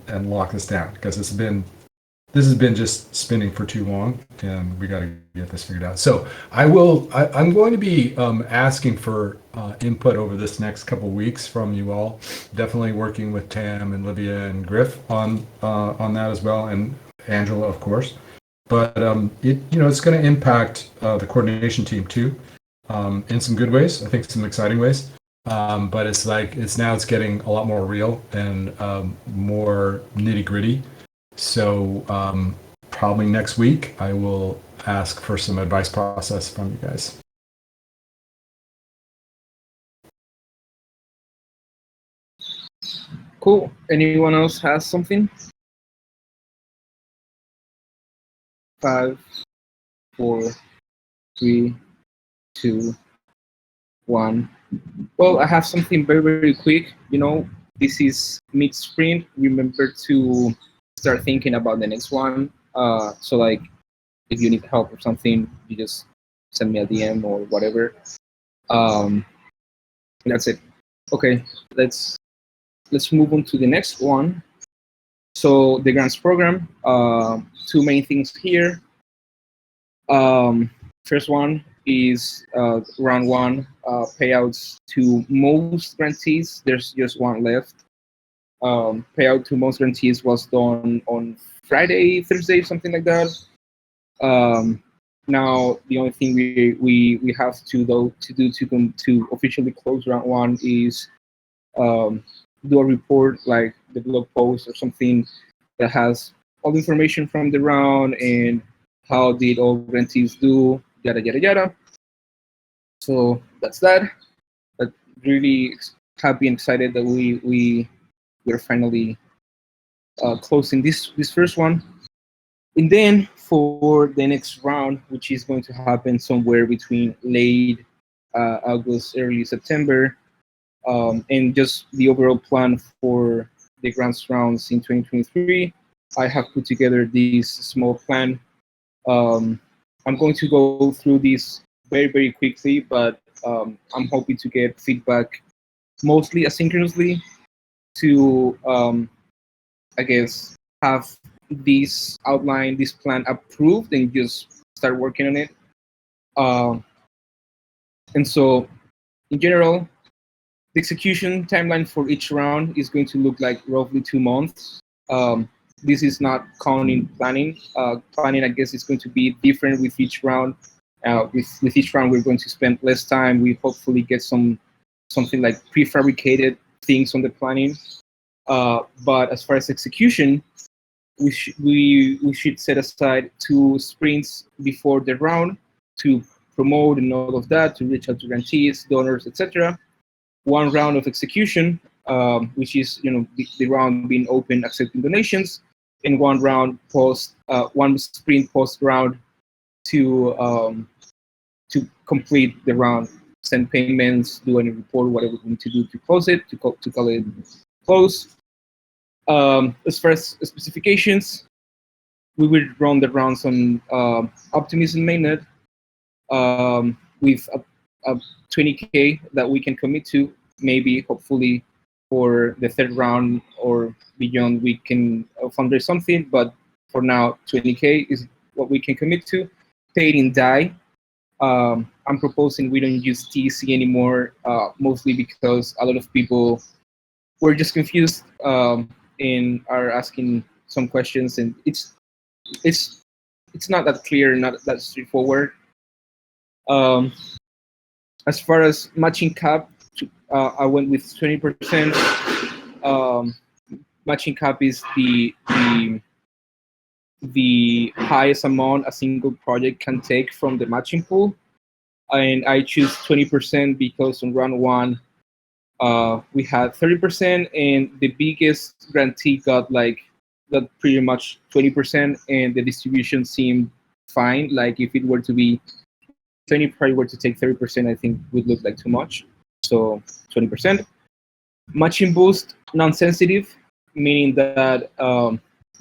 and lock this down, because this has been just spinning for too long, and we got to get this figured out. So I'm going to be asking for input over this next couple of weeks from you all. Definitely working with Tam and Livia and Griff on that as well, and Angela, of course. But it's going to impact the coordination team too, in some good ways. I think some exciting ways. But it's getting a lot more real and more nitty gritty. So probably next week I will ask for some advice process from you guys. Cool. Anyone else has something? 5, 4, 3, 2, 1. Well, I have something very, very quick. This is mid-sprint. Remember to start thinking about the next one. So like, if you need help or something, you just send me a DM or whatever. That's it. Okay, let's move on to the next one. So the grants program, two main things here. First one is round one payouts to most grantees. There's just one left. Payout to most grantees was done on Friday, Thursday, something like that. Now the only thing we have to do to officially close round one is do a report, like the blog post or something that has all the information from the round and how did all grantees do, yada yada yada. So that's that. But really happy and excited that we're finally closing this first one. And then for the next round, which is going to happen somewhere between late August, early September, and just the overall plan for the grants rounds in 2023, I have put together this small plan. I'm going to go through this very, very quickly, but I'm hoping to get feedback mostly asynchronously to, I guess, have this outline, this plan approved, and just start working on it. And so, in general, the execution timeline for each round is going to look like roughly 2 months. This is not counting planning. Planning, I guess, is going to be different with each round. With each round, we're going to spend less time. We hopefully get something like prefabricated things on the planning. But as far as execution, we should set aside 2 sprints before the round to promote and all of that, to reach out to grantees, donors, etc. 1 round of execution, which is the round being open, accepting donations, and 1 round post, 1 sprint post round to complete the round, send payments, do any report, whatever we need to do to close it, to call it close. As far as specifications, we will run the rounds on Optimism mainnet with a 20K that we can commit to. Maybe, hopefully, for the 3rd round or beyond, we can fundraise something. But for now, 20K is what we can commit to. Paid in DAI. I'm proposing we don't use TEC anymore, mostly because a lot of people were just confused and are asking some questions, and it's not that clear, not that straightforward. As far as matching cap, I went with 20%. Matching cap is the highest amount a single project can take from the matching pool, and I choose 20% because on round 1 we had 30%, and the biggest grantee got pretty much 20%, and the distribution seemed fine. Like, if it were to be 20 probably were to take 30%, I think would look like too much. So 20%. Matching boost, non-sensitive, meaning that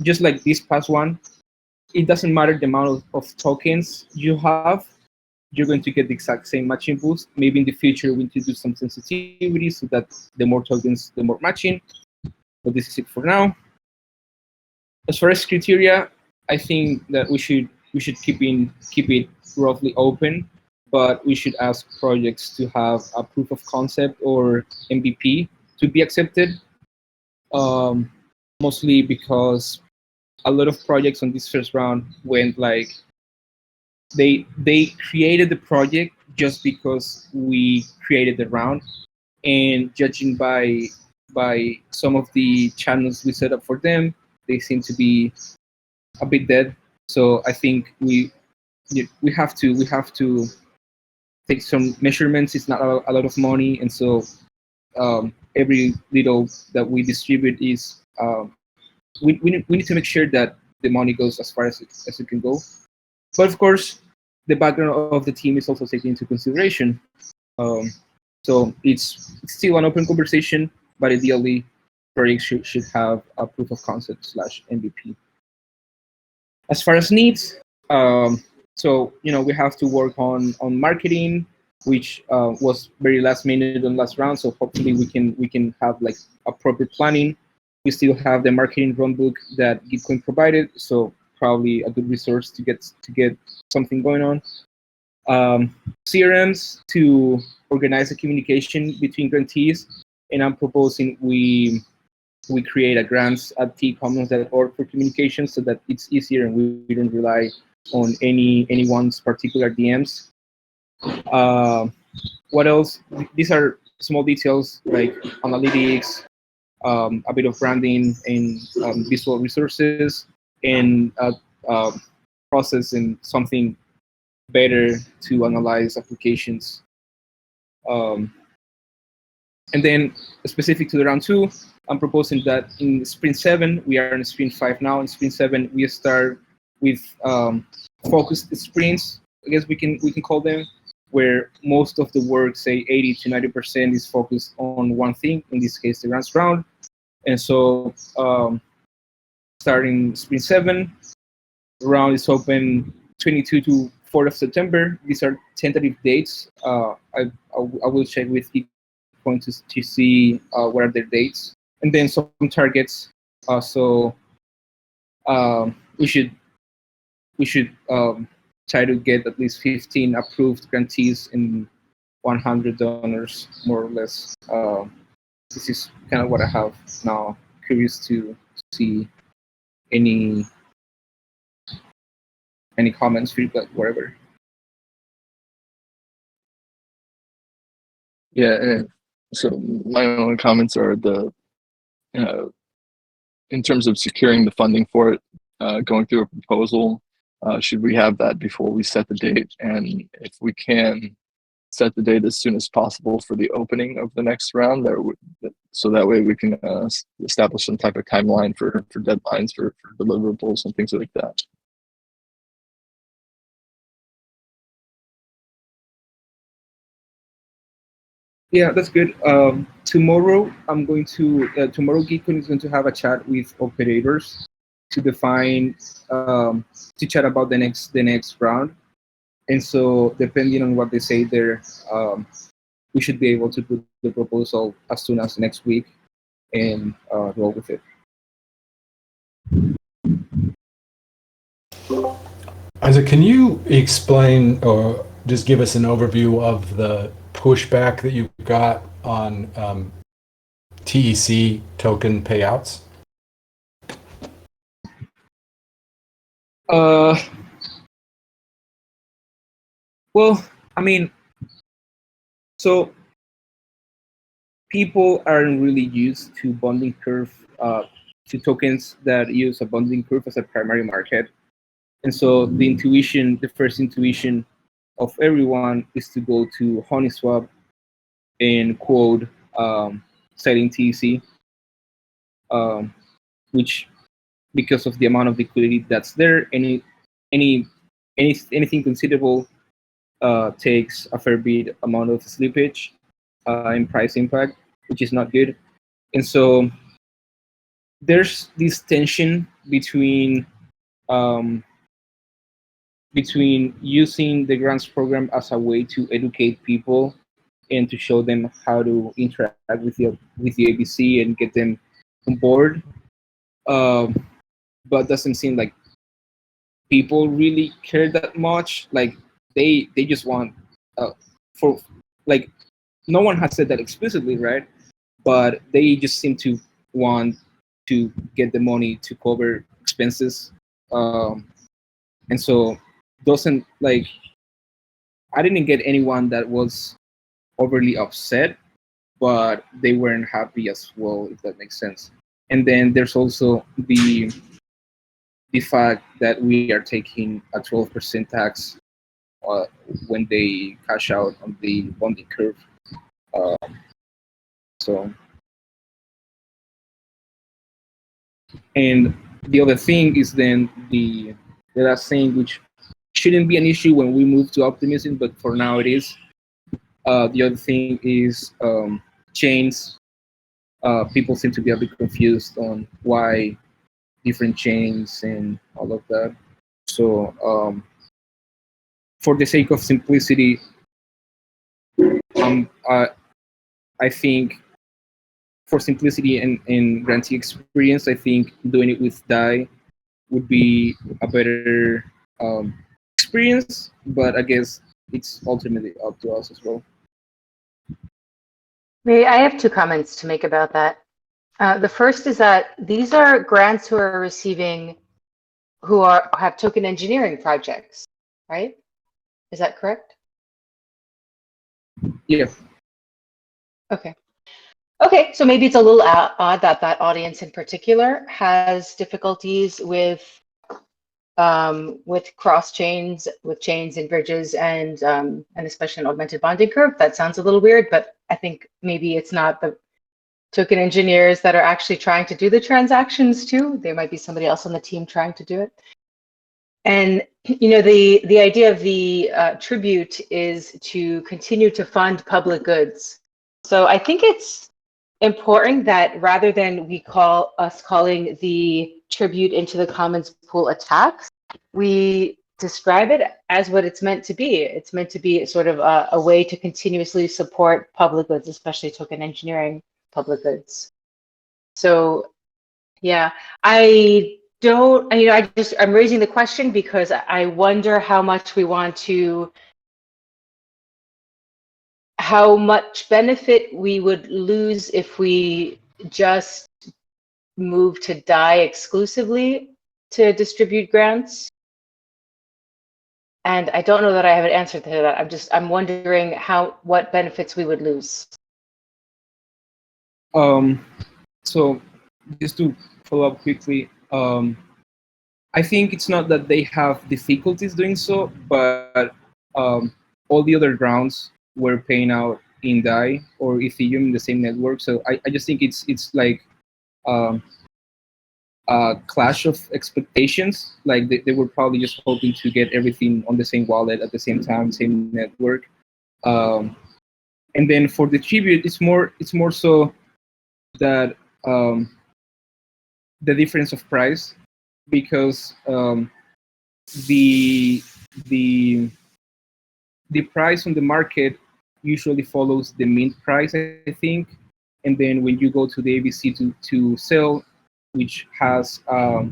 just like this past one, it doesn't matter the amount of tokens you have, you're going to get the exact same matching boost. Maybe in the future we need to do some sensitivity so that the more tokens, the more matching. But this is it for now. As far as criteria, I think that we should keep it roughly open, but we should ask projects to have a proof of concept or MVP to be accepted. Um, Mostly because a lot of projects on this first round went like they created the project just because we created the round, and judging by some of the channels we set up for them, they seem to be a bit dead. So I think we have to take some measurements. It's not a lot of money, and so every little that we distribute is we need to make sure that the money goes as far as it can go. But of course, the background of the team is also taken into consideration. Um, so it's still an open conversation, but ideally, projects should have a proof of concept slash MVP. As far as needs, so we have to work on marketing, which was very last minute and last round. So hopefully we can have like appropriate planning. We still have the marketing runbook that Gitcoin provided, so probably a good resource to get something going on. CRMs to organize the communication between grantees, and I'm proposing we create a grants at tcommons.org for communication so that it's easier and we don't rely on anyone's particular DMs. What else? These are small details like analytics, a bit of branding and visual resources, and process and something better to analyze applications. Um, and then specific to the round two, I'm proposing that in sprint 7, we are in sprint 5 now. In sprint 7, we start with focused sprints, I guess we can call them, where most of the work, say 80 to 90%, is focused on one thing, in this case, the grants round. And so starting sprint 7, the round is open 22 to 4th of September. These are tentative dates. I will check with Ecoin to see what are their dates. And then some targets. So we should try to get at least 15 approved grantees and 100 donors, more or less. This is kind of what I have now. Curious to see any comments, feedback, whatever. Yeah, and so my only comments are in terms of securing the funding for it, going through a proposal. Should we have that before we set the date? And if we can set the date as soon as possible for the opening of the next round, so that way we can establish some type of timeline for deadlines for deliverables and things like that. Yeah, that's good. Tomorrow I'm going to tomorrow Geekon is going to have a chat with operators to define to chat about the next round. And so depending on what they say there, we should be able to put the proposal as soon as next week and roll with it. Isaac, can you explain or just give us an overview of the pushback that you got on TEC token payouts? Well, I mean, so people aren't really used to bonding curve, to tokens that use a bonding curve as a primary market. And so the first intuition of everyone is to go to Honeyswap and quote selling TEC, which because of the amount of liquidity that's there, anything considerable takes a fair bit amount of slippage and price impact, which is not good. And so there's this tension between using the grants program as a way to educate people and to show them how to interact with the ABC and get them on board, but doesn't seem like people really care that much. Like they just want for like no one has said that explicitly, right? But they just seem to want to get the money to cover expenses, and so doesn't like I didn't get anyone that was overly upset, but they weren't happy as well, if that makes sense. And then there's also the fact that we are taking a 12% tax uh, when they cash out on the bonding curve. So, and the other thing is then the last thing, which shouldn't be an issue when we move to optimism, but for now it is. The other thing is chains. People seem to be a bit confused on why different chains and all of that. So for the sake of simplicity, I think for simplicity and grantee experience, I think doing it with DAI would be a better experience, but I guess it's ultimately up to us as well. I have 2 comments to make about that. The first is that these are grants who are receiving, who have token engineering projects, right? Is that correct? Yeah. Okay. Okay, so maybe it's a little odd that that audience in particular has difficulties with cross chains, with chains and bridges, and especially an augmented bonding curve. That sounds a little weird, but I think maybe it's not the token engineers that are actually trying to do the transactions too. There might be somebody else on the team trying to do it. And you know, the idea of the tribute is to continue to fund public goods. So I think it's important that rather than calling the tribute into the commons pool a tax, we describe it as what it's meant to be. It's meant to be sort of a way to continuously support public goods, especially token engineering public goods. So yeah, I'm raising the question because I wonder how much benefit we would lose if we just move to DAI exclusively to distribute grants. And I don't know that I have an answer to that. I'm wondering what benefits we would lose. So just to follow up quickly, I think it's not that they have difficulties doing so, but all the other grounds were paying out in DAI or Ethereum in the same network. So I just think it's like a clash of expectations. Like they were probably just hoping to get everything on the same wallet at the same time, same network. And then for the tribute, it's more so that the difference of price, because the price on the market usually follows the mint price, I think, and then when you go to the ABC to sell, which has a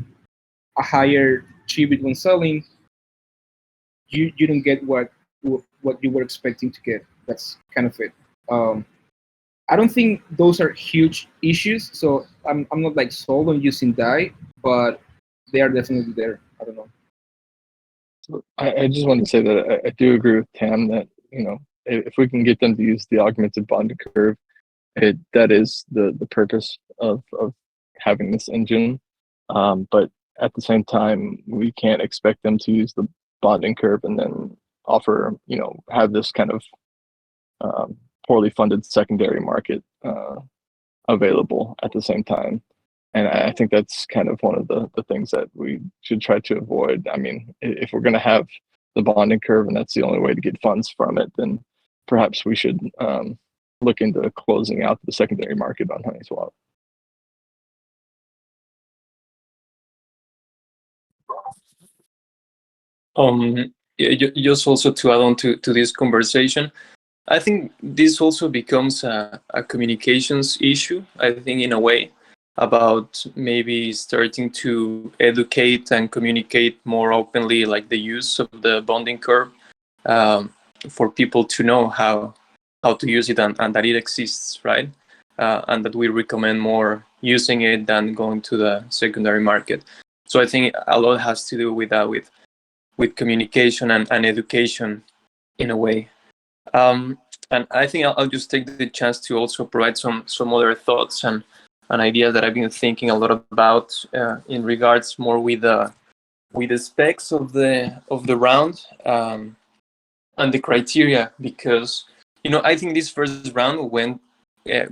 higher tribute when selling, you don't get what you were expecting to get. That's kind of it. I don't think those are huge issues, so I'm not like sold on using DAI, but they are definitely there. I don't know. I just want to say that I do agree with Tam that, you know, if we can get them to use the augmented bonding curve, that is the purpose of having this engine. But at the same time, we can't expect them to use the bonding curve and then offer, you know, have this kind of poorly funded secondary market available at the same time. And I think that's kind of one of the things that we should try to avoid. I mean, if we're going to have the bonding curve and that's the only way to get funds from it, then perhaps we should look into closing out the secondary market on HoneySwap. Just also to add on to this conversation, I think this also becomes a communications issue, I think, in a way, about maybe starting to educate and communicate more openly, like the use of the bonding curve, for people to know how to use it, and that it exists, right? And that we recommend more using it than going to the secondary market. So I think a lot has to do with that, with communication and education in a way. And I think I'll just take the chance to also provide some other thoughts and ideas that I've been thinking a lot about, in regards more with the specs of the round, and the criteria, because I think this first round went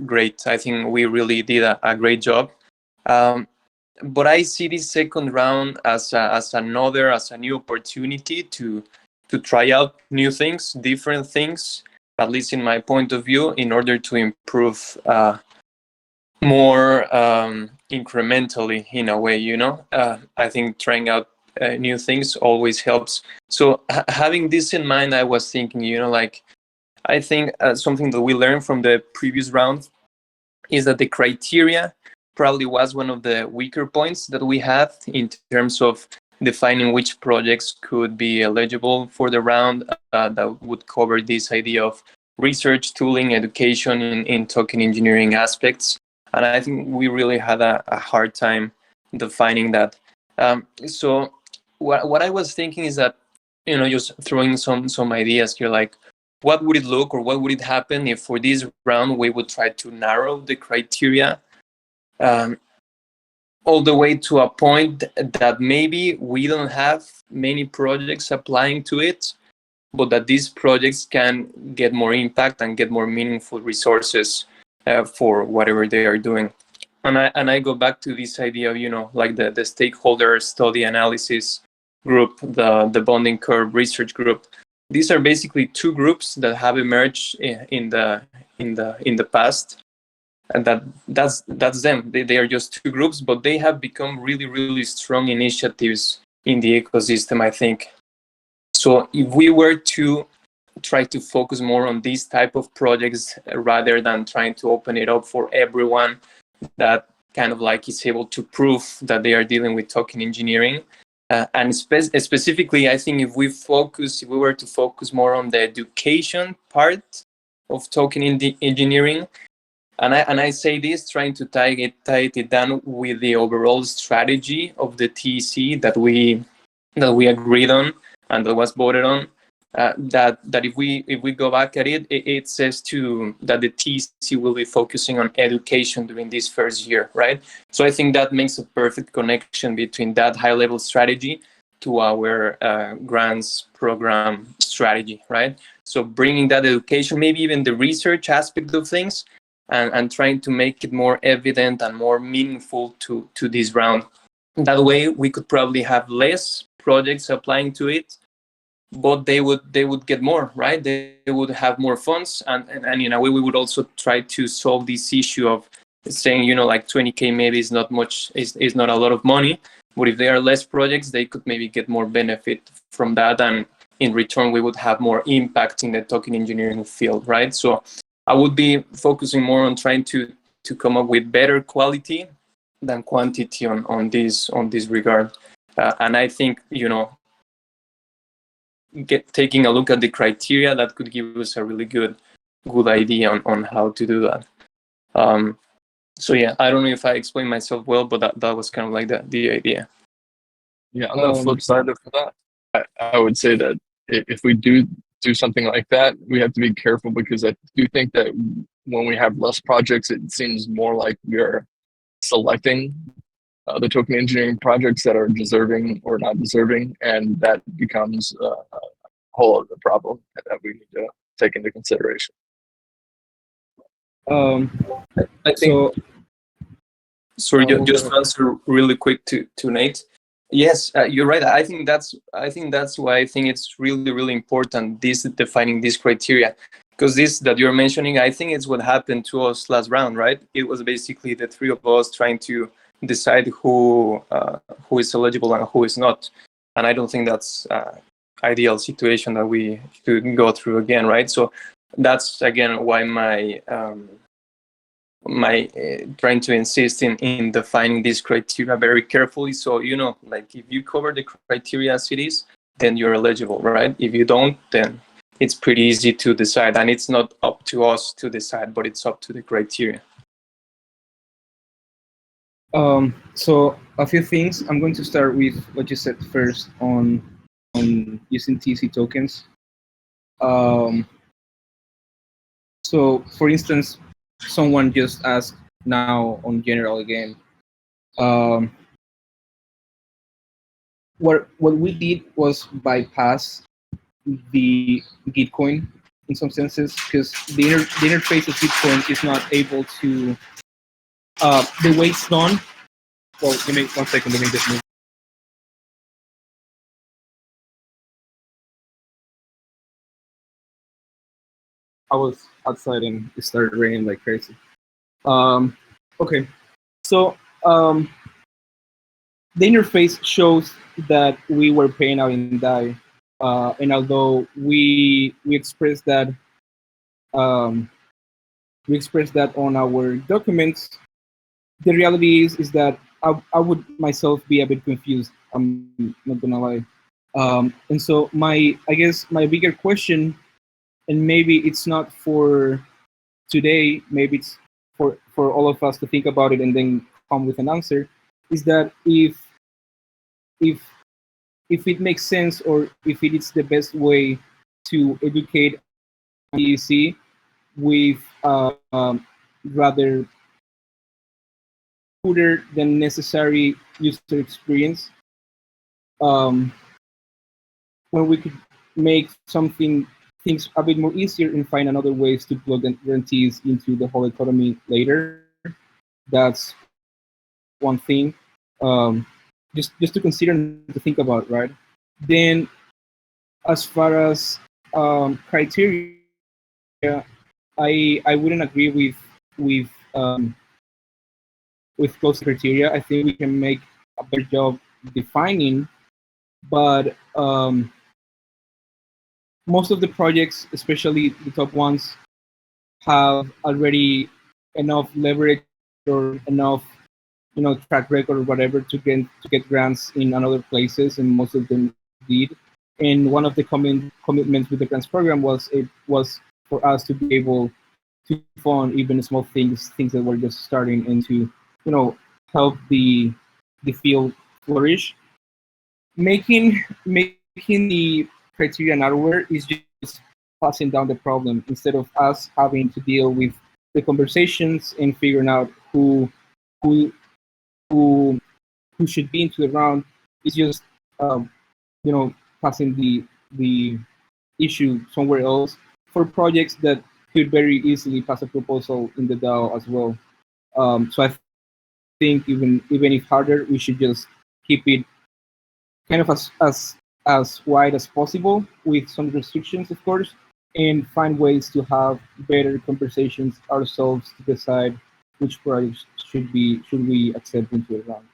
great. I think we really did a great job. But I see this second round as a new opportunity to try out new things, different things, at least in my point of view, in order to improve more incrementally, in a way. I think trying out new things always helps. So having this in mind, I was thinking, like, I think something that we learned from the previous round is that the criteria probably was one of the weaker points that we had in terms of defining which projects could be eligible for the round, that would cover this idea of research, tooling, education in token engineering aspects. And I think we really had a hard time defining that. So what I was thinking is that, just throwing some ideas here, like, what would it look, or what would it happen if for this round we would try to narrow the criteria all the way to a point that maybe we don't have many projects applying to it, but that these projects can get more impact and get more meaningful resources for whatever they are doing. And I go back to this idea of, like the stakeholder study analysis group, the bonding curve research group. These are basically two groups that have emerged in the past, and that's them. They are just two groups, but they have become really, really strong initiatives in the ecosystem, I think. So if we were to try to focus more on these type of projects rather than trying to open it up for everyone that kind of like is able to prove that they are dealing with token engineering, and specifically, I think if we were to focus more on the education part of token engineering, and I say this trying to tie it down with the overall strategy of the TEC that we agreed on and that was voted on. That if we go back at it says that the TEC will be focusing on education during this first year, right? So I think that makes a perfect connection between that high-level strategy to our grants program strategy, right? So bringing that education, maybe even the research aspect of things, and trying to make it more evident and more meaningful to this round. That way, we could probably have less projects applying to it, but they would get more, right? They would have more funds, and in a way we would also try to solve this issue of saying, like 20K maybe is not much, is not a lot of money, but if there are less projects, they could maybe get more benefit from that, and in return we would have more impact in the token engineering field, right? So I would be focusing more on trying to come up with better quality than quantity on this regard, and I think taking a look at the criteria, that could give us a really good idea on how to do that. So yeah, I don't know if I explained myself well, but that was kind of like the idea. Yeah, on the flip side of that, I would say that if we do something like that, we have to be careful, because I do think that when we have less projects, it seems more like we're selecting the token engineering projects that are deserving or not deserving, and that becomes a whole other problem that we need to take into consideration. I think so. Sorry, just to answer really quick to Nate. Yes, you're right. I think that's why I think it's really, really important, defining these criteria, because this that you're mentioning, I think it's what happened to us last round, right? It was basically the three of us trying to decide who is eligible and who is not, and I don't think that's ideal situation that we should go through again, right? So that's again why trying to insist in defining these criteria very carefully. So, like if you cover the criteria as it is, then you're eligible, right? If you don't, then it's pretty easy to decide. And it's not up to us to decide, but it's up to the criteria. So a few things. I'm going to start with what you said first on using TEC tokens. So for instance, someone just asked now on general again. What we did was bypass the Gitcoin in some senses, because the interface of Gitcoin is not able to the way it's done. Well, give me 1 second. Let me just move. I was outside and it started raining like crazy. Okay, so the interface shows that we were paying out in DAI, and although we expressed that on our documents, the reality is that I would myself be a bit confused. I'm not gonna lie. And so I guess my bigger question, and maybe it's not for today, maybe it's for all of us to think about it and then come with an answer, is that if it makes sense, or if it is the best way to educate TEC with rather poorer than necessary user experience, when we could make things a bit more easier and find another ways to plug guarantees into the whole economy later. That's one thing. Just to consider and to think about, right? Then, as far as criteria, I wouldn't agree with close criteria. I think we can make a better job defining, but most of the projects, especially the top ones, have already enough leverage or enough, track record or whatever to get grants in other places, and most of them did. And one of the commitments with the grants program was for us to be able to fund even small things that were just starting, and to, help the field flourish. Making the criteria narrower is just passing down the problem, instead of us having to deal with the conversations and figuring out who should be into the round. It's just passing the issue somewhere else for projects that could very easily pass a proposal in the DAO as well. So I think even if harder, we should just keep it kind of as wide as possible, with some restrictions, of course, and find ways to have better conversations ourselves to decide which projects should we accept into the round.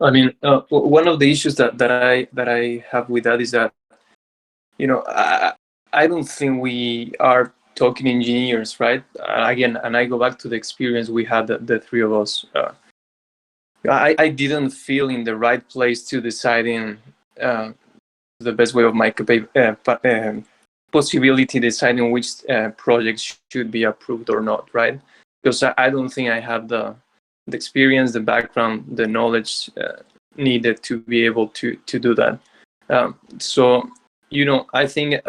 I mean, one of the issues that I have with that is that, I don't think we are talking engineers, right? Again, and I go back to the experience we had, the three of us. I didn't feel in the right place to deciding the best way of my possibility, deciding which projects should be approved or not, right? Because I don't think I have the experience, the background, the knowledge needed to be able to do that. So, I think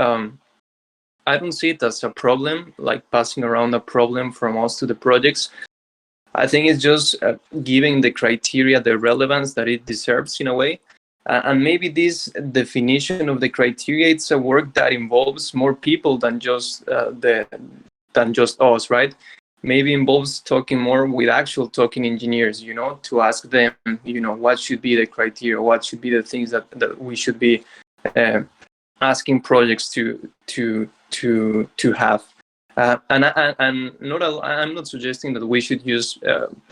I don't see it as a problem, like passing around a problem from us to the projects. I think it's just giving the criteria the relevance that it deserves in a way. And maybe this definition of the criteria, it's a work that involves more people than just us, right? Maybe involves talking more with actual talking engineers, to ask them, what should be the criteria, what should be the things that we should be asking projects to have. And I'm not suggesting that we should just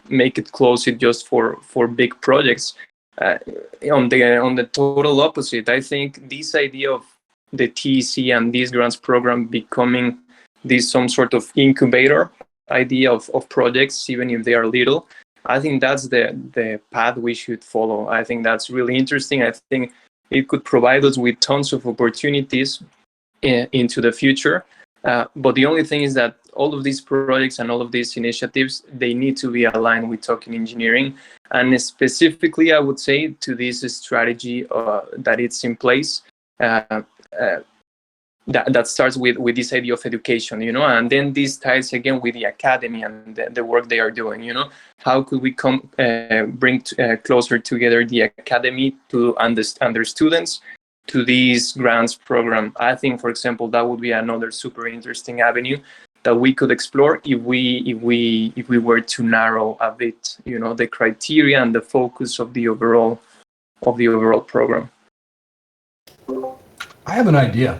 make it close it just for big projects. On the total opposite, I think this idea of the TEC and this grants program becoming this some sort of incubator idea of projects, even if they are little. I think that's the path we should follow. I think that's really interesting. I think it could provide us with tons of opportunities into the future. But the only thing is that all of these projects and all of these initiatives, they need to be aligned with token engineering. And specifically, I would say to this strategy that it's in place, that starts with this idea of education, and then this ties again with the academy and the work they are doing. How could we bring closer together the academy to understand their students to this grants program? I think, for example, that would be another super interesting avenue that we could explore if we were to narrow a bit, the criteria and the focus of the overall program. I have an idea.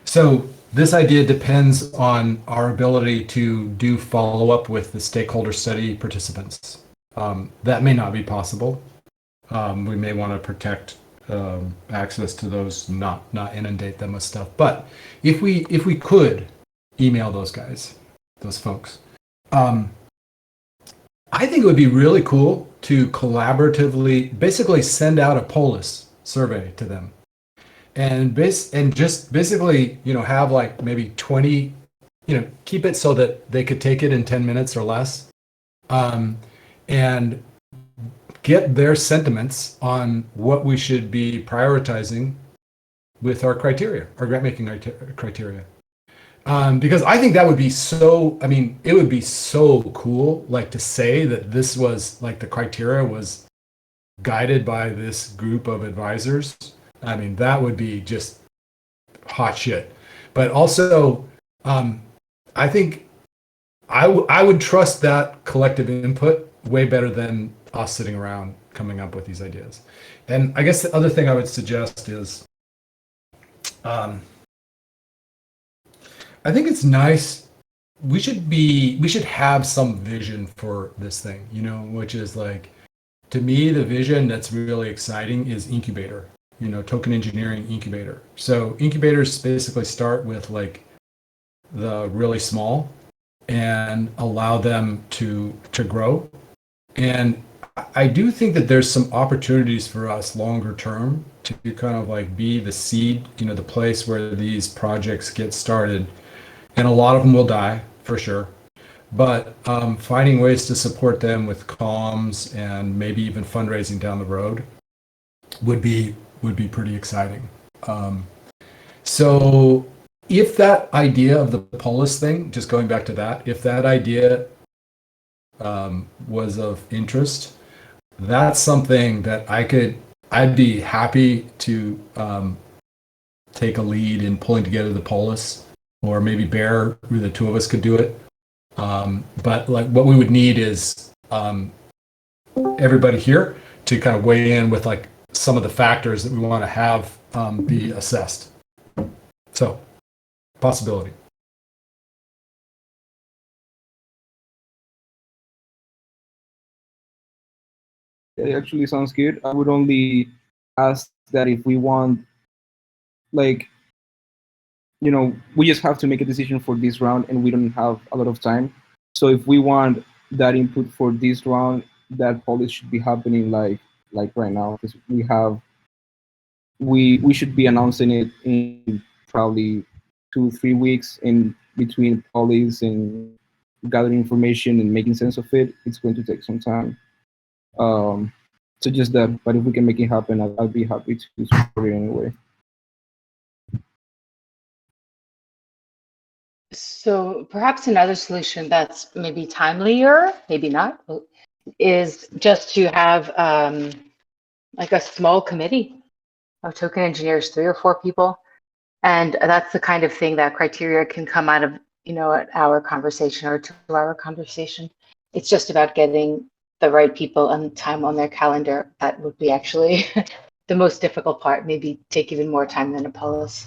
So this idea depends on our ability to do follow-up with the stakeholder study participants. That may not be possible. We may want to protect access to those, not inundate them with stuff. But if we could email those guys, those folks, I think it would be really cool to collaboratively basically send out a polis survey to them, and just basically have like maybe 20, keep it so that they could take it in 10 minutes or less, and get their sentiments on what we should be prioritizing with our criteria, our grant making criteria. Because I think that would be it would be so cool, like to say that this was like the criteria was guided by this group of advisors. I mean, that would be just hot shit. But also, I think I would trust that collective input way better than us sitting around coming up with these ideas. And I guess the other thing I would suggest is, I think it's nice. We should have some vision for this thing, which is like, to me, the vision that's really exciting is incubator, token engineering incubator. So incubators basically start with like the really small and allow them to grow. And I do think that there's some opportunities for us longer term to kind of like be the seed, the place where these projects get started. And a lot of them will die for sure, but finding ways to support them with comms and maybe even fundraising down the road would be pretty exciting. So if that idea of the polis thing, just going back to that, if that idea was of interest, that's something that I'd be happy to take a lead in pulling together the polis. Or maybe Bear, the two of us could do it. But like what we would need is everybody here to kind of weigh in with like some of the factors that we want to have be assessed. So, possibility. It actually sounds good. I would only ask that if we want, like, we just have to make a decision for this round and we don't have a lot of time. So if we want that input for this round, that policy should be happening like right now, because we should be announcing it in probably 2-3 weeks. In between policies and gathering information and making sense of it, it's going to take some time. So just that, but if we can make it happen, I'll be happy to support it anyway. So perhaps another solution that's maybe timelier, maybe not, is just to have like a small committee of token engineers, 3 or 4 people. And that's the kind of thing that criteria can come out of, an hour conversation or 2-hour conversation. It's just about getting the right people and time on their calendar. That would be actually the most difficult part, maybe take even more time than Apollo's.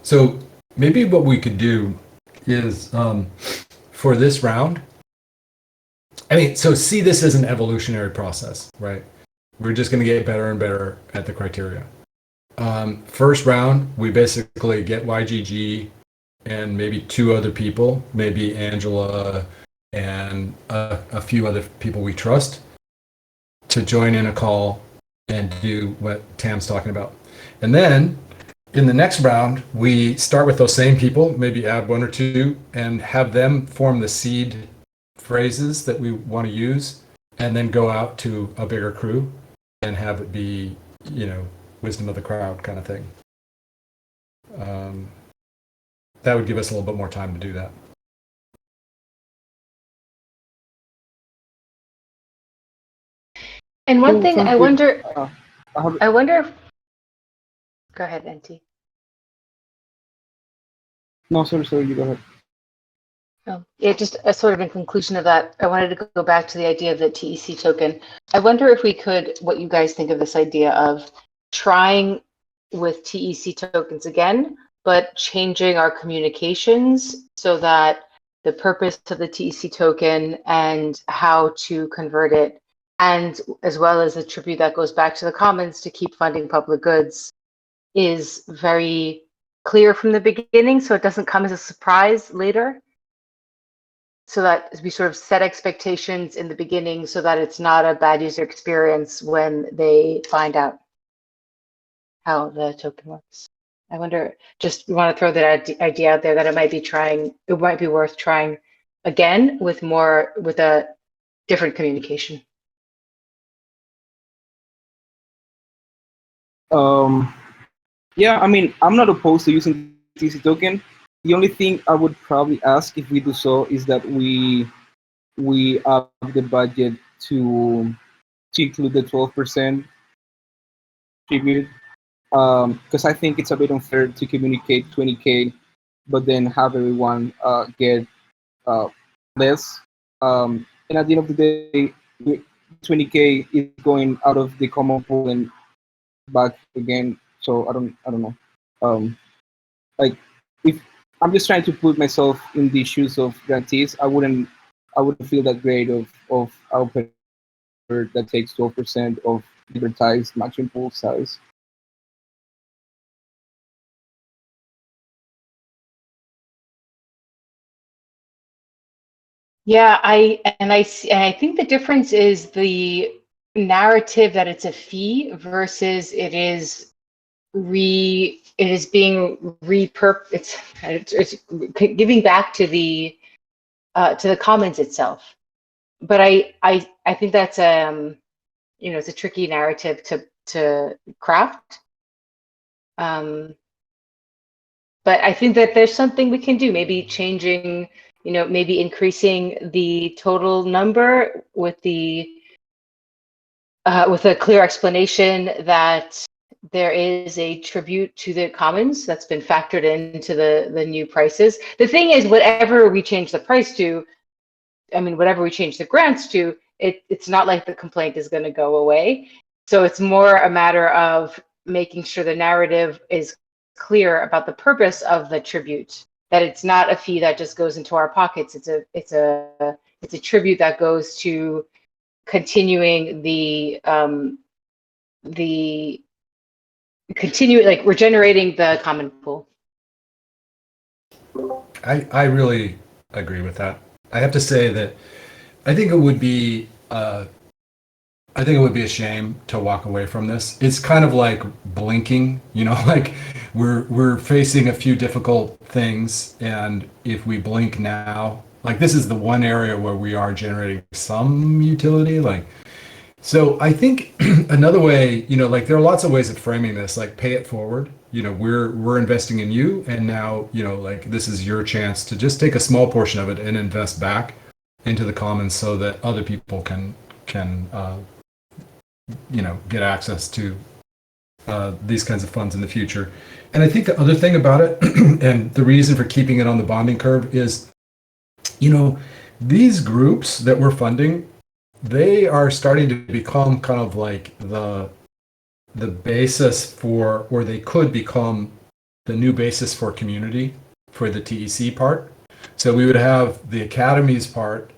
So maybe what we could do is for this round, I mean, so see this as an evolutionary process, right? We're just going to get better and better at the criteria. First round, we basically get YGG and maybe 2 other people, maybe Angela and a few other people we trust, to join in a call and do what Tam's talking about. And then in the next round, we start with those same people, maybe add 1 or 2, and have them form the seed phrases that we want to use, and then go out to a bigger crew and have it be, wisdom of the crowd kind of thing. That would give us a little bit more time to do that. And one thing Sounds I good. wonder, I have, if, go ahead, NT. no, sorry, you go ahead. Oh, yeah, just sort of in conclusion of that, I wanted to go back to the idea of the TEC token. I wonder if we could, what you guys think of this idea of trying with TEC tokens again, but changing our communications so that the purpose of the TEC token and how to convert it, and as well as the tribute that goes back to the commons to keep funding public goods, is very clear from the beginning, so it doesn't come as a surprise later. So that we sort of set expectations in the beginning so that it's not a bad user experience when they find out how the token works. I wonder, just we want to throw that idea out there that it might be worth trying again with a different communication. Yeah, I mean, I'm not opposed to using TC token. The only thing I would probably ask if we do so is that we up the budget to include the 12% tribute, because I think it's a bit unfair to communicate 20K, but then have everyone get less. And at the end of the day, 20K is going out of the common pool and back again. So I don't know. Like, if I'm just trying to put myself in the shoes of grantees, I wouldn't feel that great of open that takes 12% of advertised matching pool size. Yeah, I think the difference is the narrative that it's a fee versus it is being repurposed. It's giving back to the commons itself. But I think that's it's a tricky narrative to craft. But I think that there's something we can do. Maybe changing, maybe increasing the total number with a clear explanation that there is a tribute to the commons that's been factored into the new prices. The thing is, whatever we change the price to, whatever we change the grants to, it's not like the complaint is going to go away. So it's more a matter of making sure the narrative is clear about the purpose of the tribute, that it's not a fee that just goes into our pockets. It's a tribute that goes to continuing regenerating the common pool. I really agree with that. I have to say that I think it would be a shame to walk away from this. It's kind of like blinking, like we're facing a few difficult things, and if we blink now, like this is the one area where we are generating some utility, so I think another way, like there are lots of ways of framing this, like pay it forward. We're investing in you, and now, like this is your chance to just take a small portion of it and invest back into the commons so that other people can get access to these kinds of funds in the future. And I think the other thing about it, and the reason for keeping it on the bonding curve is, these groups that we're funding, they are starting to become kind of like the basis for, or they could become the new basis for community for the TEC part. So we would have the academies part,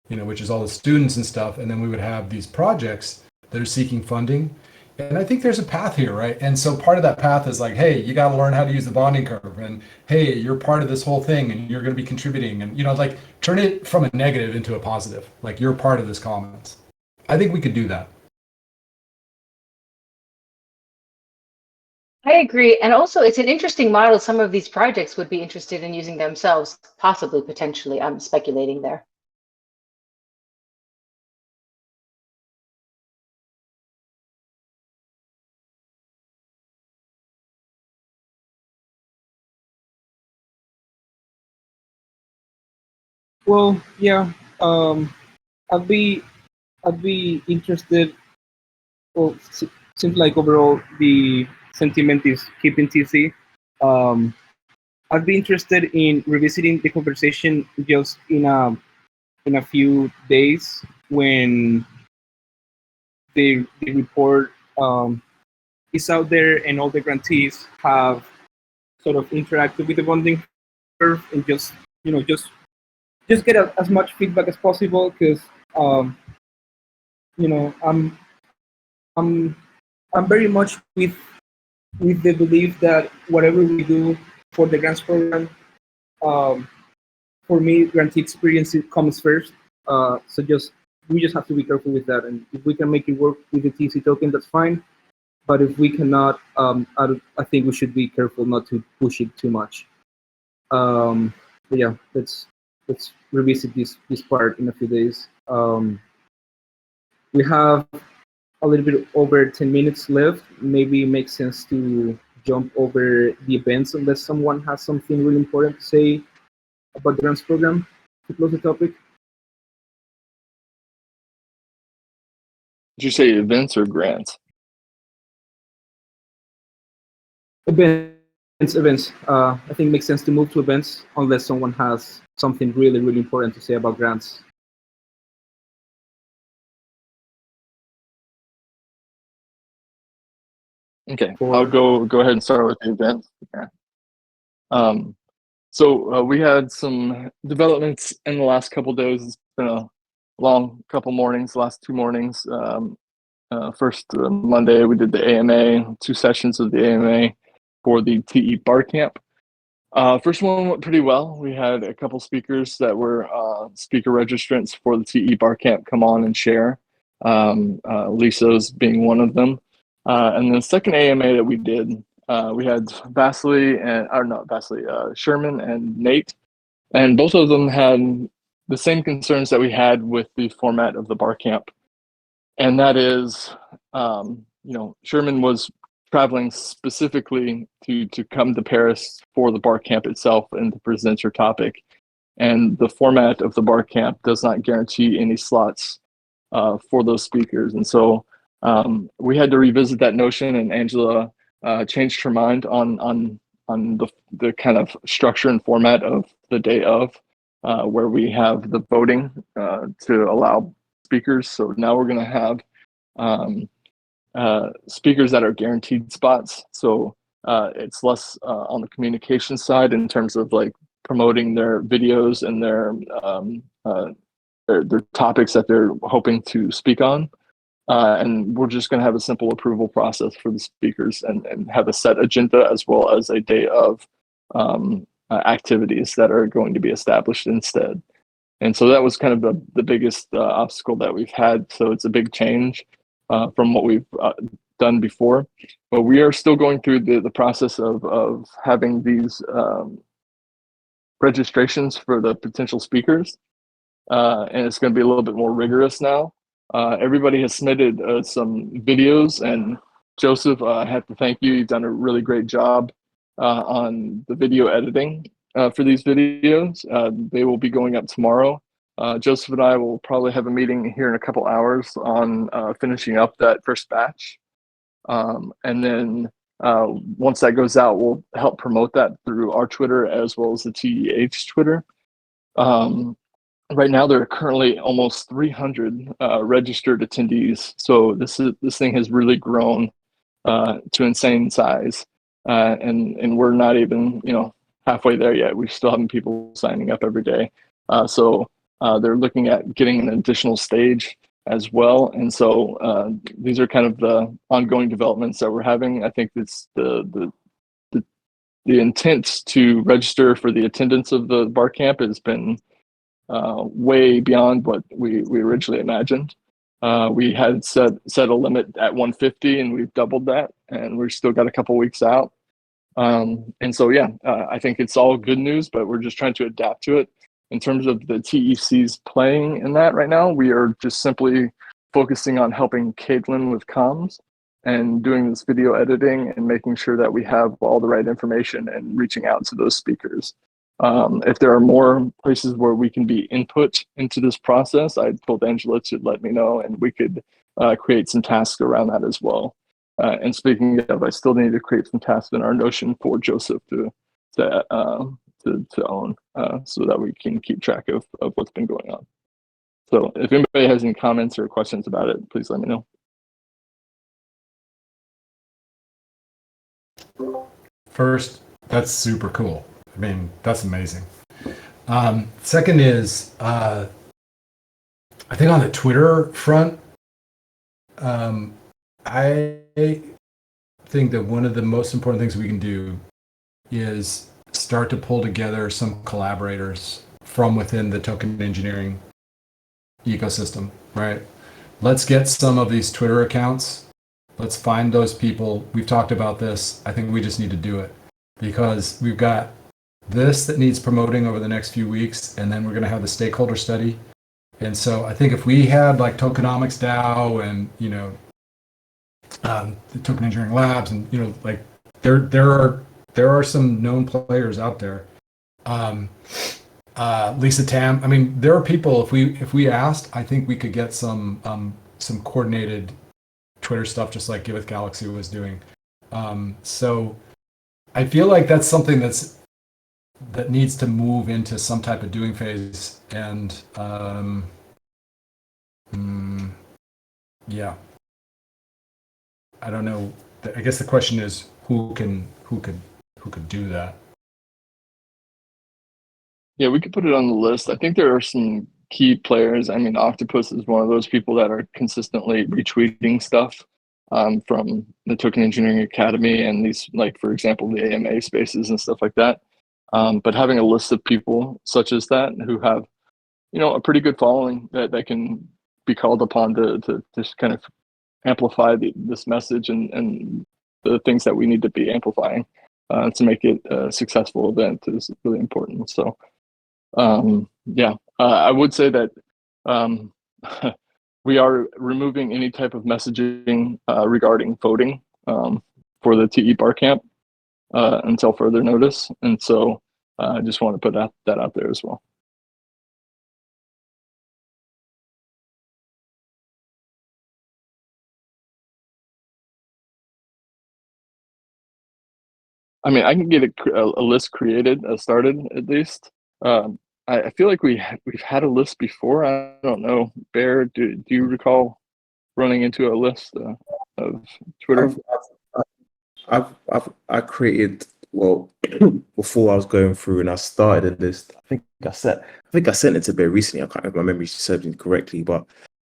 which is all the students and stuff, and then we would have these projects that are seeking funding. And I think there's a path here, right? And so part of that path is like, hey, you got to learn how to use the bonding curve, and hey, you're part of this whole thing, and you're going to be contributing, and like turn it from a negative into a positive, like you're part of this commons. I think we could do that. I agree. And also, it's an interesting model. Some of these projects would be interested in using themselves, possibly, potentially. I'm speculating there. Well, yeah. I'd be interested. Well, seems like overall the sentiment is keeping TC. I'd be interested in revisiting the conversation just in a few days when the report is out there and all the grantees have sort of interacted with the bonding curve, and just get as much feedback as possible, because I'm very much with the belief that whatever we do for the grants program, for me, grantee experience comes first. So we just have to be careful with that, and if we can make it work with the TC token, that's fine. But if we cannot, I think we should be careful not to push it too much. But yeah, let's revisit this part in a few days. We have a little bit over 10 minutes left. Maybe it makes sense to jump over the events unless someone has something really important to say about the grants program to close the topic. Did you say events or grants? Events. I think it makes sense to move to events unless someone has something really, really important to say about grants. Okay, I'll go ahead and start with the event. Yeah. So we had some developments in the last couple days. It's been a long couple mornings, last 2 mornings. First Monday, we did the AMA, 2 sessions of the AMA for the TE Bar Camp. First one went pretty well. We had a couple speakers that were speaker registrants for the TE Bar Camp come on and share. Lisa's being one of them. And the second AMA that we did, we had Sherman and Nate, and both of them had the same concerns that we had with the format of the bar camp. And that is, Sherman was traveling specifically to come to Paris for the bar camp itself and to present her topic. And the format of the bar camp does not guarantee any slots for those speakers. And so we had to revisit that notion, and Angela changed her mind on the kind of structure and format of the day of, where we have the voting to allow speakers. So now we're going to have speakers that are guaranteed spots. So it's less on the communication side in terms of like promoting their videos and their topics that they're hoping to speak on. And we're just going to have a simple approval process for the speakers and have a set agenda as well as a day of activities that are going to be established instead. And so that was kind of the biggest obstacle that we've had. So it's a big change from what we've done before. But we are still going through the process of having these registrations for the potential speakers. And it's going to be a little bit more rigorous now. Everybody has submitted some videos, and Joseph, I have to thank you. You've done a really great job on the video editing for these videos. They will be going up tomorrow. Joseph and I will probably have a meeting here in a couple hours on finishing up that first batch. And then once that goes out, we'll help promote that through our Twitter as well as the TEH Twitter. Right now, there are currently almost 300 registered attendees. So this thing has really grown to insane size, and we're not even halfway there yet. We still having people signing up every day. So they're looking at getting an additional stage as well. And so these are kind of the ongoing developments that we're having. I think it's the intent to register for the attendance of the bar camp has been way beyond what we originally imagined. We had set a limit at 150, and we've doubled that, and we're still got a couple weeks out. And so, yeah, I think it's all good news, but we're just trying to adapt to it. In terms of the TECs playing in that right now, we are just simply focusing on helping Caitlin with comms and doing this video editing and making sure that we have all the right information and reaching out to those speakers. If there are more places where we can be input into this process, I told Angela to let me know, and we could create some tasks around that as well. And speaking of, I still need to create some tasks in our Notion for Joseph to own, so that we can keep track of what's been going on. So if anybody has any comments or questions about it, please let me know. First, that's super cool. I mean, that's amazing. Second is, I think on the Twitter front, I think that one of the most important things we can do is start to pull together some collaborators from within the token engineering ecosystem, right? Let's get some of these Twitter accounts. Let's find those people. We've talked about this. I think we just need to do it because we've got this that needs promoting over the next few weeks, and then we're going to have the stakeholder study. And so I think if we had like Tokenomics DAO and, you know, the Token Engineering Labs, and, you know, like there are some known players out there. Lisa Tam. I mean, there are people. If we asked, I think we could get some coordinated Twitter stuff, just like Giveth Galaxy was doing. So I feel like that's something that needs to move into some type of doing phase. And yeah, I don't know. I guess the question is who could do that. Yeah, we could put it on the list. I think there are some key players. I mean, Octopus is one of those people that are consistently retweeting stuff from the Token Engineering Academy and these, like, for example, the AMA spaces and stuff like that. But having a list of people such as that who have, you know, a pretty good following that can be called upon to just kind of amplify this message and the things that we need to be amplifying to make it a successful event is really important. So, yeah, I would say that we are removing any type of messaging regarding voting for the TE Bar Camp until further notice. And so I just want to put that out there as well. I mean, I can get a list created, started at least. I feel like we've had a list before. I don't know, Bear. Do you recall running into a list of Twitter? I created, well, before I was going through and I started a list. I think I sent it to Bear recently. I can't remember, my memory serves me correctly, but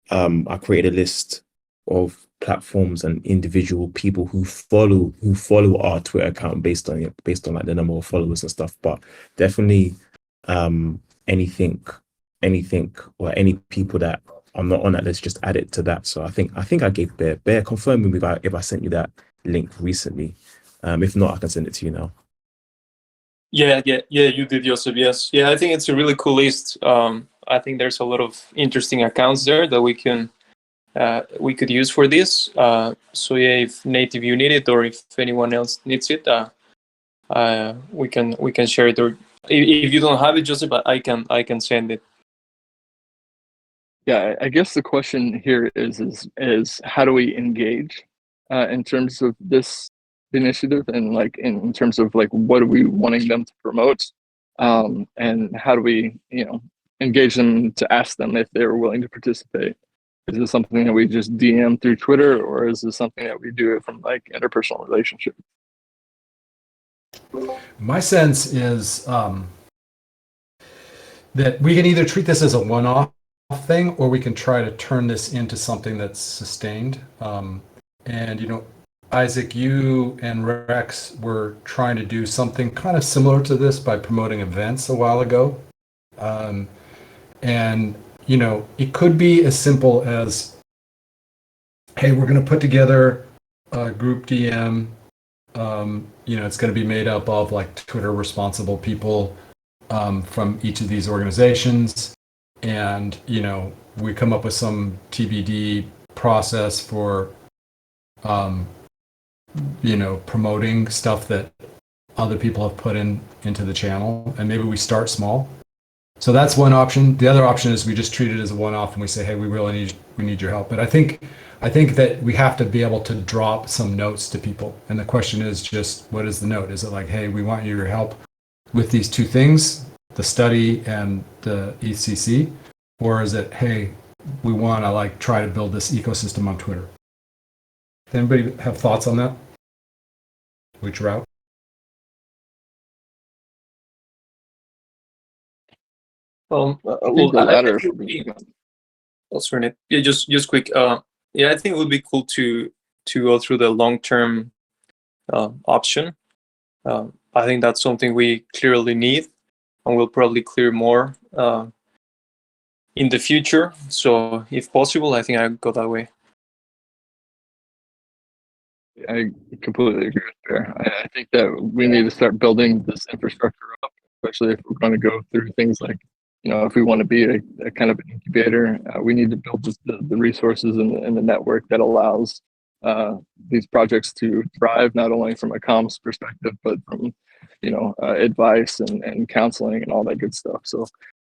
I created a list of platforms and individual people who follow our Twitter account based on like the number of followers and stuff. But definitely anything or any people that I'm not on that list, just add it to that. So I think I gave Bear confirm me if I sent you that link recently. If not, I can send it to you now. Yeah, you did, Joseph. Yes. Yeah, I think it's a really cool list. I think there's a lot of interesting accounts there that we could use for this. So yeah, if Native you need it, or if anyone else needs it, we can share it. Or if you don't have it, Joseph, I can send it. Yeah, I guess the question here is how do we engage in terms of this initiative, and like in terms of like what are we wanting them to promote, and how do we, you know, engage them to ask them if they're willing to participate. Is this something that we just DM through Twitter, or is this something that we do it from like interpersonal relationship? My sense is that we can either treat this as a one-off thing, or we can try to turn this into something that's sustained. And Isaac, you and Rex were trying to do something kind of similar to this by promoting events a while ago. And it could be as simple as, hey, we're going to put together a group DM. It's going to be made up of like Twitter responsible people from each of these organizations. And, we come up with some TBD process for, promoting stuff that other people have put into the channel. And maybe we start small. So that's one option. The other option is we just treat it as a one-off and we say, hey, we need your help. But I think that we have to be able to drop some notes to people. And the question is just, what is the note? Is it like, hey, we want your help with these two things, the study and the ECC? Or is it, hey, we want to like try to build this ecosystem on Twitter? Anybody have thoughts on that? Which route? I think the latter. Sorry, yeah, just quick. Yeah, I think it would be cool to go through the long-term option. I think that's something we clearly need, and we'll probably clear more in the future. So, if possible, I think I go that way. I completely agree with Bear. I think that we need to start building this infrastructure up, especially if we're going to go through things like, if we want to be a kind of an incubator, we need to build the resources and the network that allows these projects to thrive, not only from a comms perspective, but from, advice and counseling and all that good stuff. So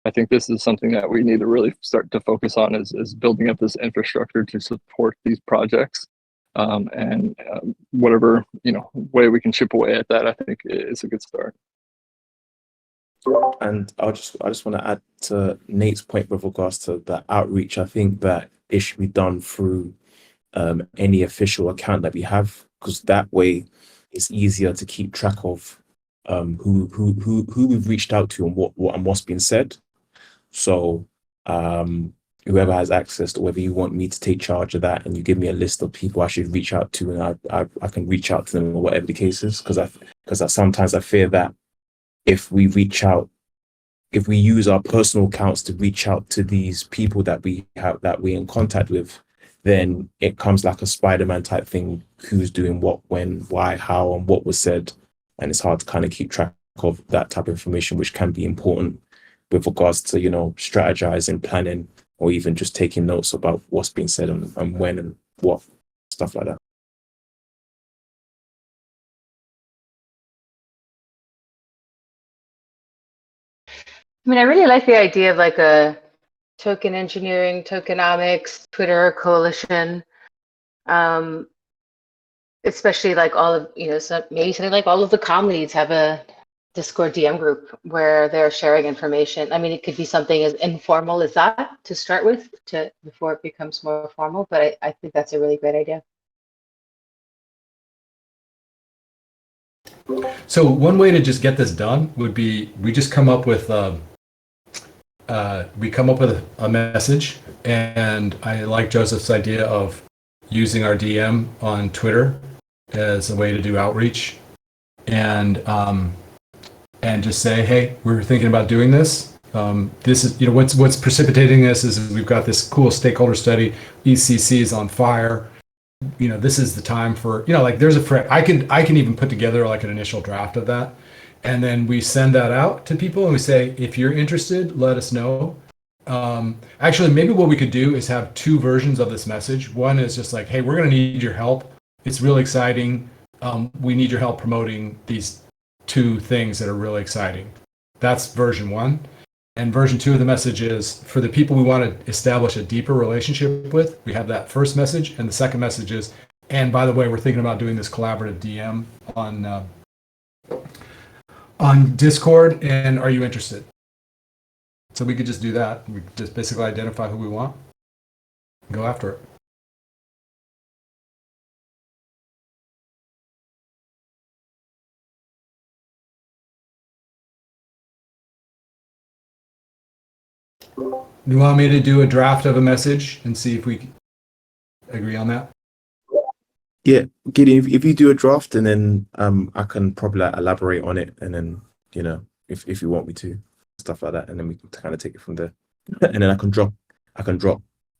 I think this is something that we need to really start to focus on is building up this infrastructure to support these projects. And whatever way we can chip away at that, I think is a good start. And I just want to add to Nate's point with regards to the outreach. I think that it should be done through any official account that we have, because that way it's easier to keep track of who we've reached out to and what's been said. So whoever has access to, whether you want me to take charge of that and you give me a list of people I should reach out to, and I can reach out to them or whatever the case is, because sometimes I fear that if we use our personal accounts to reach out to these people that we're in contact with, then it comes like a Spider-Man type thing. Who's doing what, when, why, how, and what was said. And it's hard to kind of keep track of that type of information, which can be important with regards to, strategizing, planning, or even just taking notes about what's being said and when and what, stuff like that. I mean, I really like the idea of like a token engineering, tokenomics, Twitter coalition, especially like all of, so maybe something like all of the comm leads have a Discord DM group where they're sharing information. I mean, it could be something as informal as that to start with, before it becomes more formal, but I think that's a really great idea. So one way to just get this done would be we just come up with a message, and I like Joseph's idea of using our DM on Twitter as a way to do outreach, and just say, hey, we're thinking about doing this. This is, what's precipitating this is we've got this cool stakeholder study. ECC is on fire. This is the time for, there's I can even put together like an initial draft of that. And then we send that out to people and we say, if you're interested, let us know. Actually, maybe what we could do is have two versions of this message. One is just like, hey, we're going to need your help. It's really exciting. We need your help promoting these two things that are really exciting. That's version one. And version two of the message is for the people we want to establish a deeper relationship with. We have that first message, and the second message is, and by the way, we're thinking about doing this collaborative DM on Discord, and are you interested? So we could just do that. We could just basically identify who we want and go after it. You want me to do a draft of a message and see if we agree on that? Yeah, Gideon, if you do a draft and then I can probably like, elaborate on it, and then if you want me to, stuff like that, and then we can kind of take it from there. And then I can drop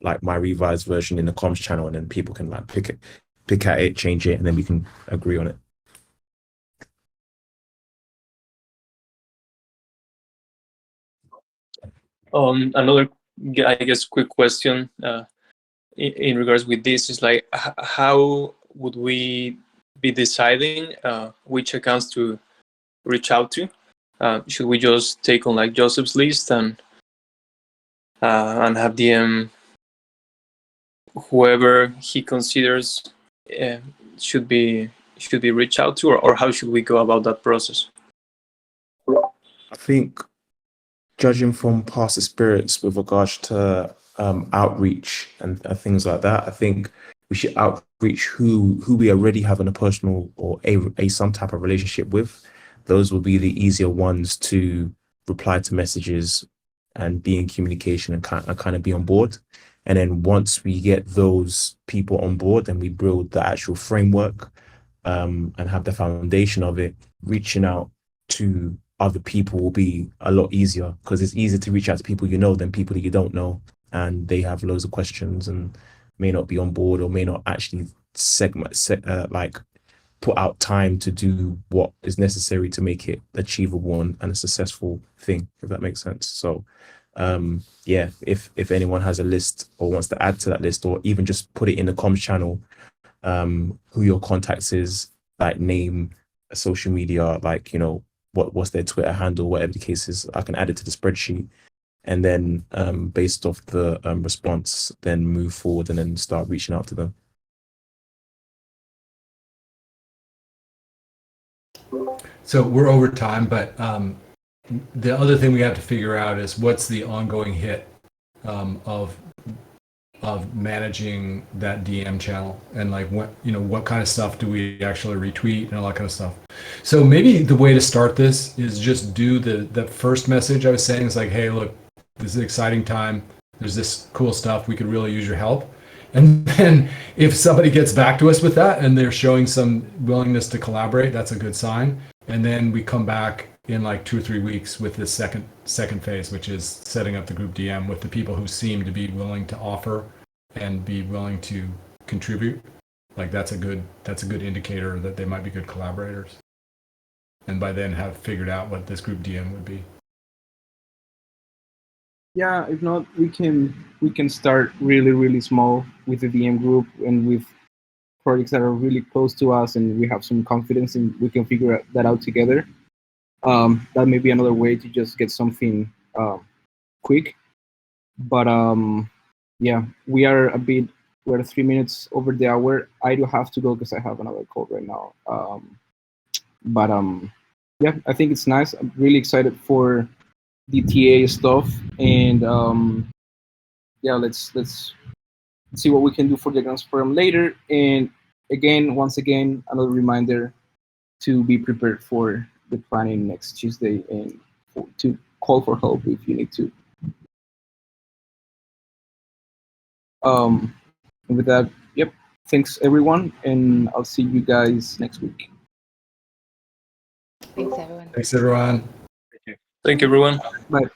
like my revised version in the comms channel, and then people can like pick at it, change it, and then we can agree on it. Another, I guess, quick question in regards with this is like, how would we be deciding which accounts to reach out to? Should we just take on like Joseph's list and have DM whoever he considers should be reached out to, or how should we go about that process? I think, judging from past experience with regards to outreach and things like that, I think we should outreach who we already have in a personal or a some type of relationship with. Those will be the easier ones to reply to messages and be in communication and kind of be on board. And then once we get those people on board, then we build the actual framework and have the foundation of it. Reaching out to other people will be a lot easier, because it's easier to reach out to people you know than people that you don't know, and they have loads of questions and may not be on board or may not actually like put out time to do what is necessary to make it achievable and a successful thing, if that makes sense. So yeah, if anyone has a list or wants to add to that list, or even just put it in the comms channel, who your contacts is, like name, social media, like what's their Twitter handle, whatever the case is, I can add it to the spreadsheet, and then based off the response, then move forward and then start reaching out to them. So we're over time, but the other thing we have to figure out is what's the ongoing hit of managing that DM channel, and like what kind of stuff do we actually retweet and all that kind of stuff. So maybe the way to start this is just do the first message I was saying is like, hey, look, this is an exciting time. There's this cool stuff. We could really use your help. And then if somebody gets back to us with that and they're showing some willingness to collaborate, that's a good sign. And then we come back in like 2 or 3 weeks with this second phase, which is setting up the group DM with the people who seem to be willing to offer and be willing to contribute. Like that's a good indicator that they might be good collaborators. And by then have figured out what this group DM would be. Yeah, if not, we can start really small with the DM group and with projects that are really close to us, and we have some confidence, and we can figure that out together. That may be another way to just get something quick. But yeah, we're 3 minutes over the hour. I do have to go because I have another call right now. But yeah, I think it's nice. I'm really excited for the TA stuff, and yeah, let's see what we can do for the grants program later. And once again, another reminder to be prepared for the planning next Tuesday, and to call for help if you need to. And with that, yep, thanks everyone, and I'll see you guys next week. Thanks, everyone. Thanks, everyone. Thank you, everyone. Bye.